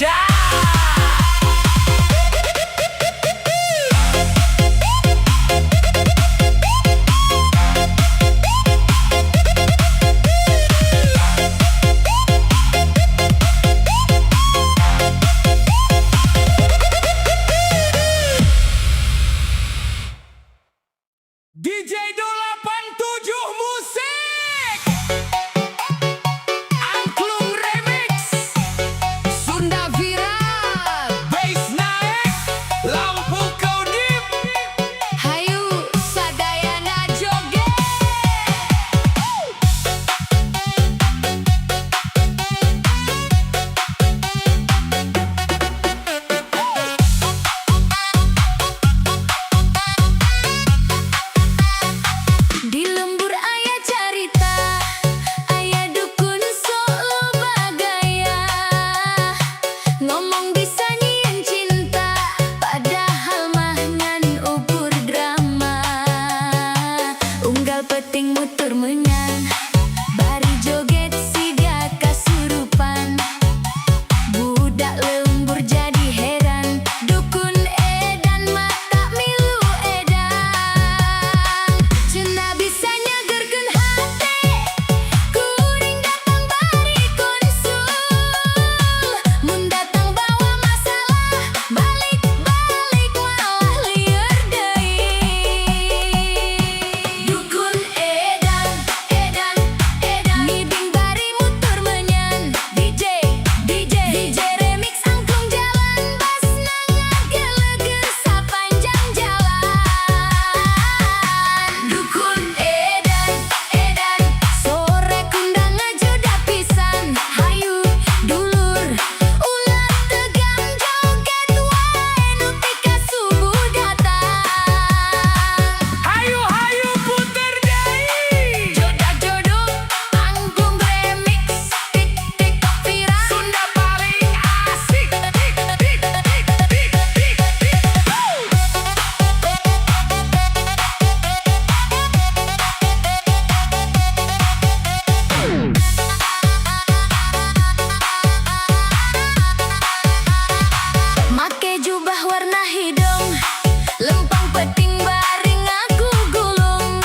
Indonesia. DJ 87 Musik Angklung Remix Sunda Viral Bass naik Lampu kedip Hayu sadayana joget Di lembur aya carita aya dukun sok loba gaya ngomong bisa nyieun cinta padahal mah ngan ukur drama unggal peuting mutur meunang bari joget siga kasurupan budak lembur jadi heran dukun edan mata milu edan cenah bisa nyagerkeun hate kuring datang bari konsul mun datang bawa masalah balik-balik malah lieur deui dukun edan ngibing bari mutur meunyan DJ remix angklung jalan basna ngageleger sapanjang jalan dukun edan sore kundang ngajoda pisan hayu dulur ulah tegang joget wae nepi ka subuh datang Hayu puter deui jodak jodok angklung remix TikTok viral Sunda paling asik make jubah warna hidung lempang peuting bari ngagugulung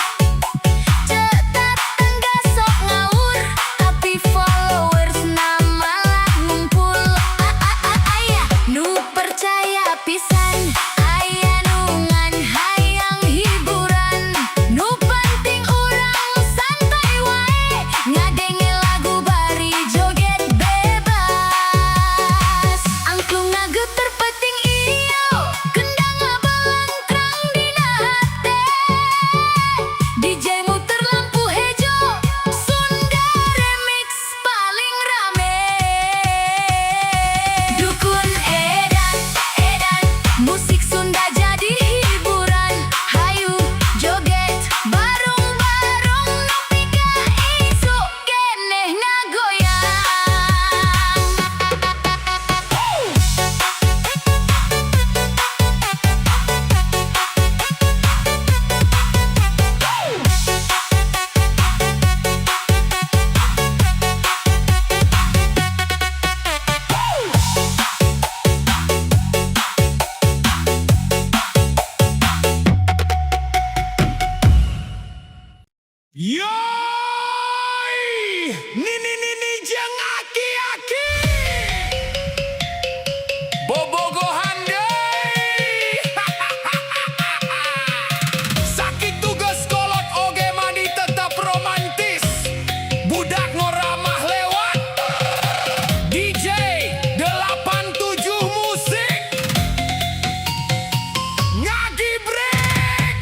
cetat tangga sok ngawur tapi followers malah ngumpul aya nu percaya pisan aya nu ngan hayang hiburan nu penting urang santai wae ngadenge lagu bari joget bebas angklung ngageter peuting ieu kendang ngabelantrang dina hate DJ muter lampu hejo Sunda remix paling rame dukun edan musik Sunda jadi hiburan hayu joget barung-barung nepi ka isuk keneh ngagoyang Yoi Nini jeung aki-aki Bobogohan deui Sakitu geus kolot oge mani tetep romantis Budak ngoramah lewat DJ 87 Musik Ngagibrek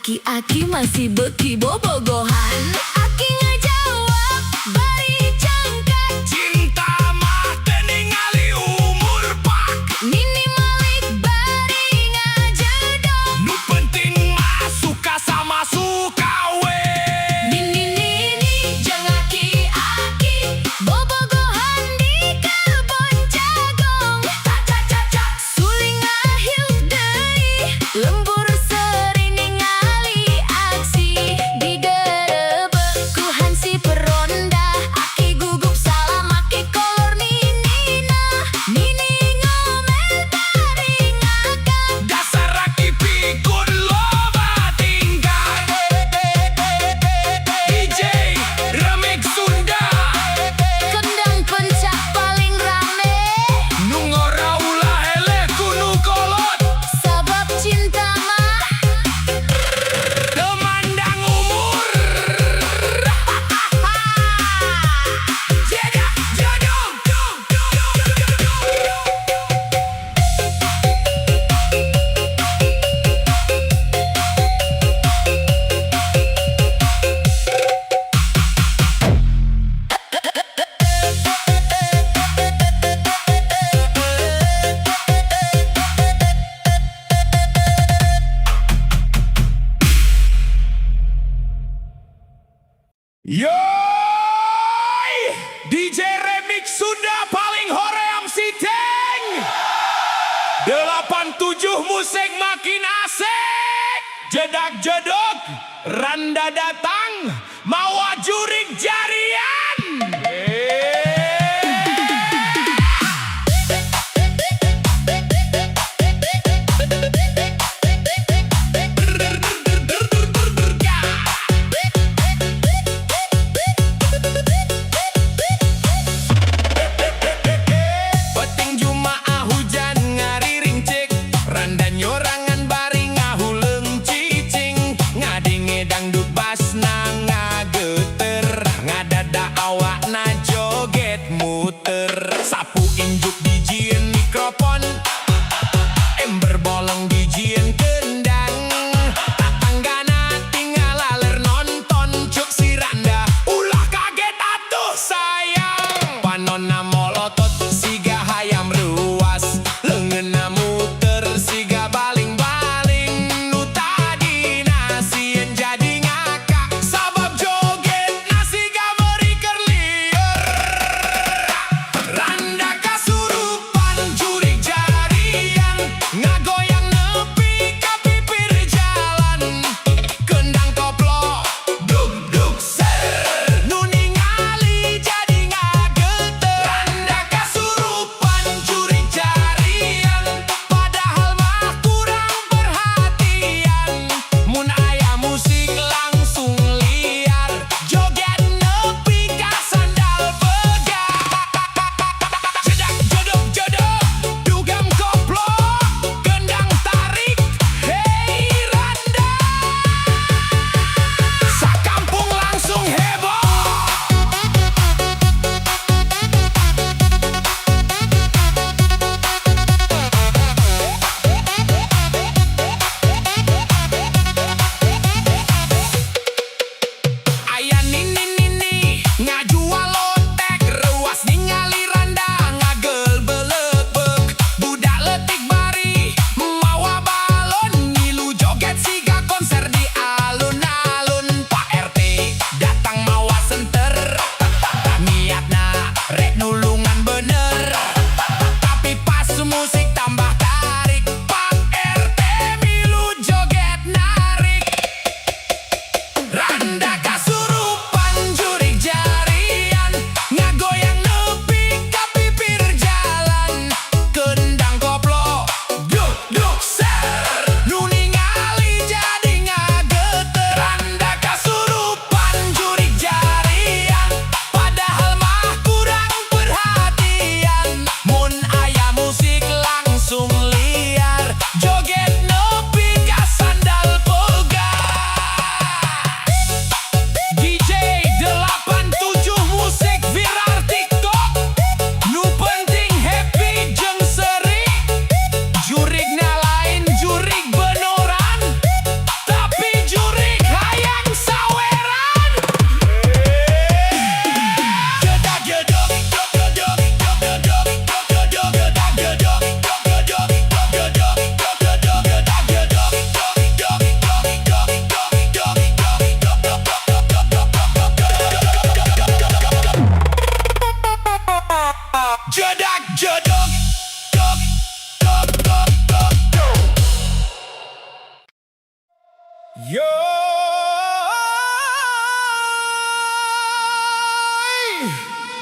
Aki-aki masih beki bobogohan. Aki ngejawab bari cangkat. Cinta mah teu ningali umur pak. Nini Malik bari ngajedog. Nu penting mah suka sama suka we. Nini jeung aki-aki bobogohan di kebon jagong. Suling ngahiup deui lembur seri ningali aksi. Digerebek ku Hansi Peronda. Aki gugup salam aki kolor ninina. Nini ngomel bari ngakak. Dasar aki pikun loba tingkah. DJ Remix Sunda. Kendang pencak paling rame. Nu ngora ulah eleh kudu kolot. Sabab cinta mah Teu mandang umur. Jedak jodong. Yoi! DJ Remix Sunda paling hoream si Teng. 87 musik makin asik. Jedak jedok, randa datang, mawa jurik jarian. Peting Jumaah hujan ngariring cik, randa nyorangan bari ngahuleung cicing. Ngadenge dangdut basna ngageter, ngadada awakna joget muter. Sapu injuk dijieun mikrofon, ember bolong dijieun kendang. Tatanggana tinggal aler nonton, cuk si randa ulah kaget atuh sayang. Panonna molotot siga hayam ruas, leungeunna muter siga baling-baling. Nu tadina sieun jadi ngakak, sabab jogetna siga meuri keur lieur. Randa kasurupan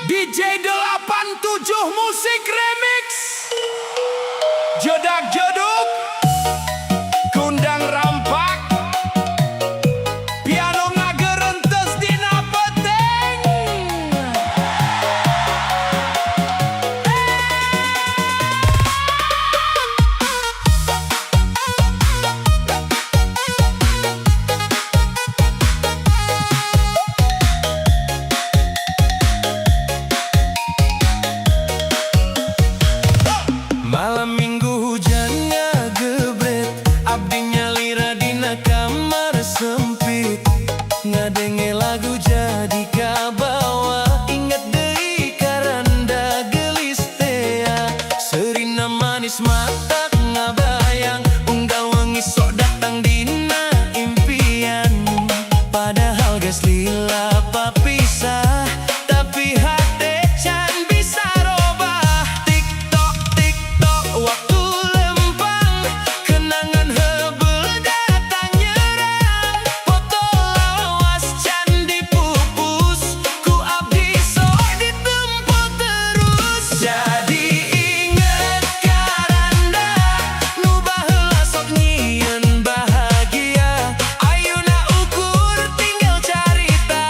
DJ 87 Musik Remix. Jedak jeduk, kundang rampak, piano ngagerentes dina peteng. Malam minggu hujan ngagebret, abdi nyalira dina kamar sempit, ngadenge lagu jadi kabawa, inget deui karanda gelis tea, serina manis mata ngabayang, unggal wengi sok datang dina impian, padahal geus lila papisah, tapi hate can bisa robah. Tiktok tiktok waktu lempang, kenangan hebel datang nyerang, foto lawas can dipupus, ku abdi sok ditempel terus. Jadi inget karanda, nu baheula sok nyieun bahagia, ayeuna ukur tinggal carita,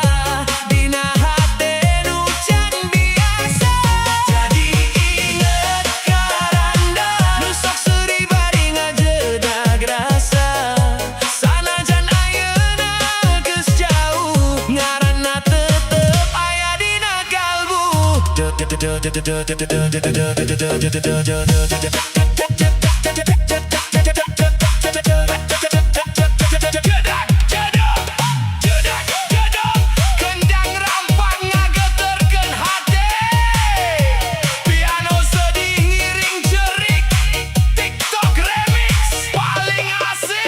dina hate nu can biasa. Jadi inget karanda, nu sok seuri bari ngajedag rasa, sanajan ayeuna geus jauh, ngaranna tetep aya dina kalbu. Jedak jeduk, jedak jeduk, kendang rampak ngageterkeun hate, piano sedih ngiring jerik, TikTok remix paling asik.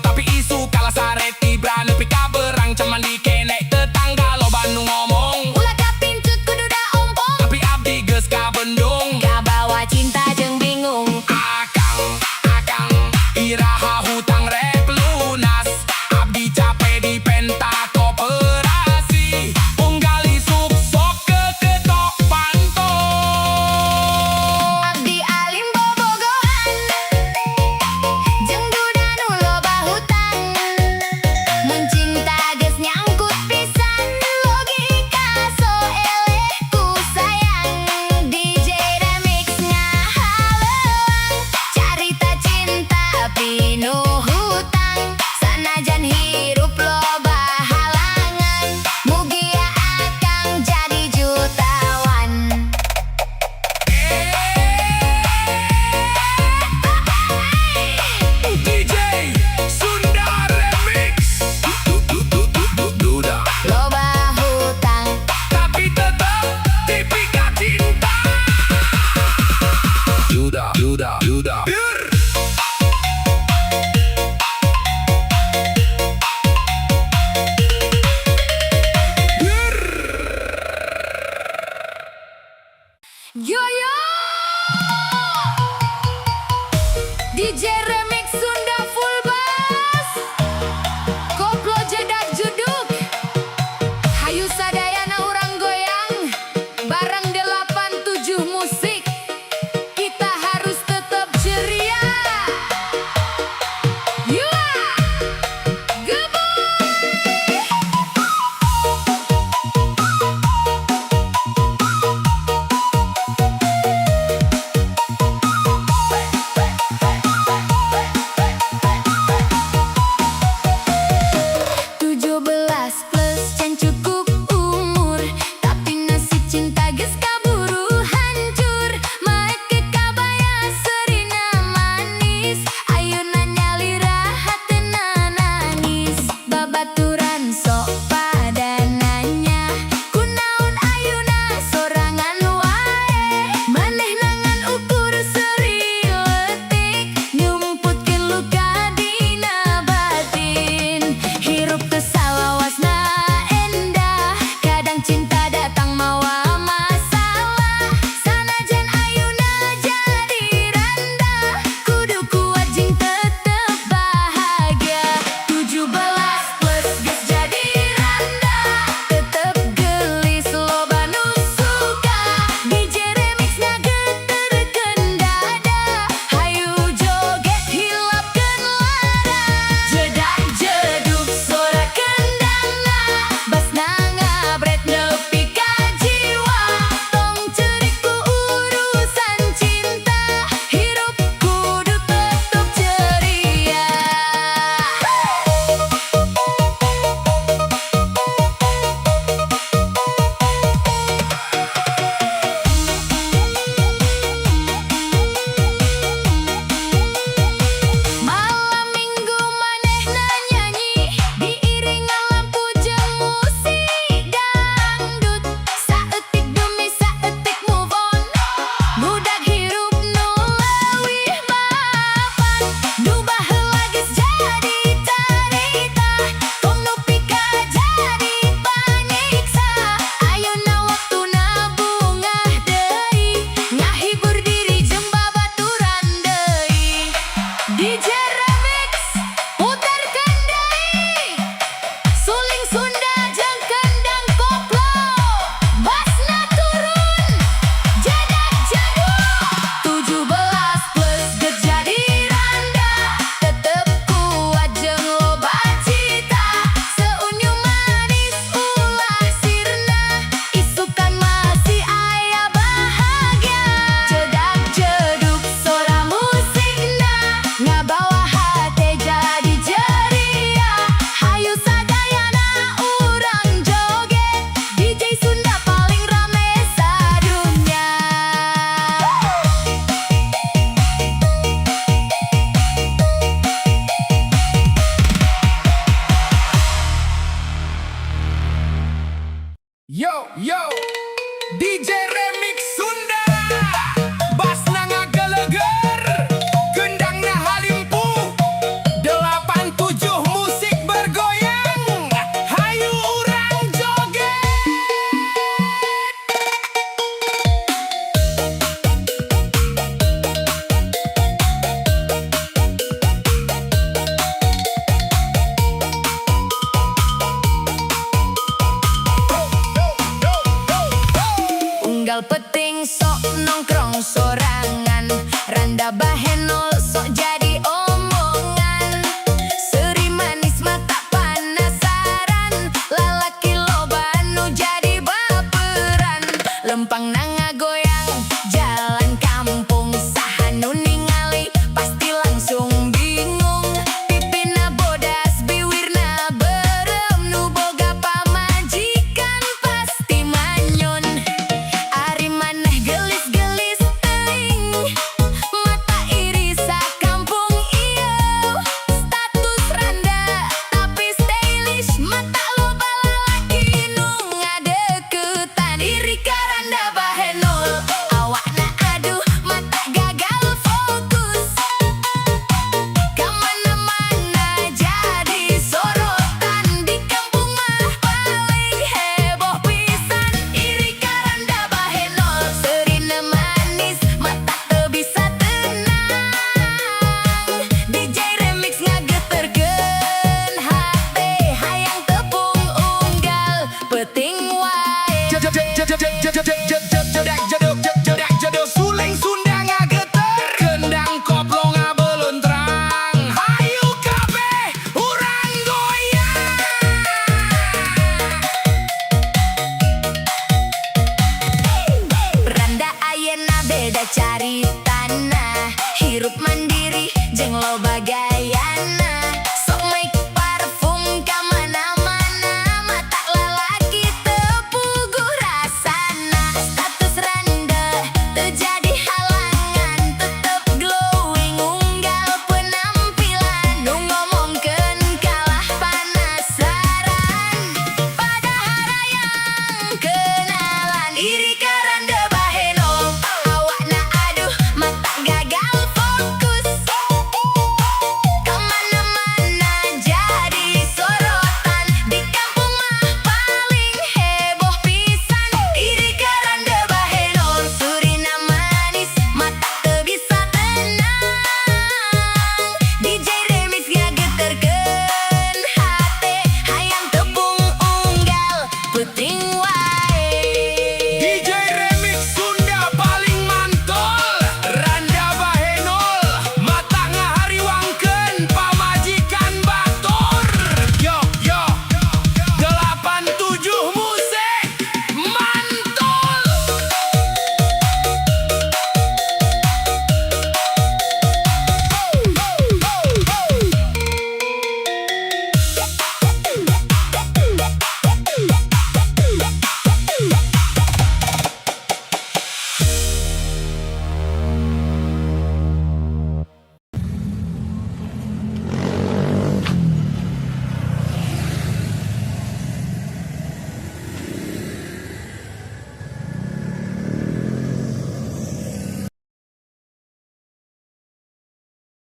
tapi isu kalah sare.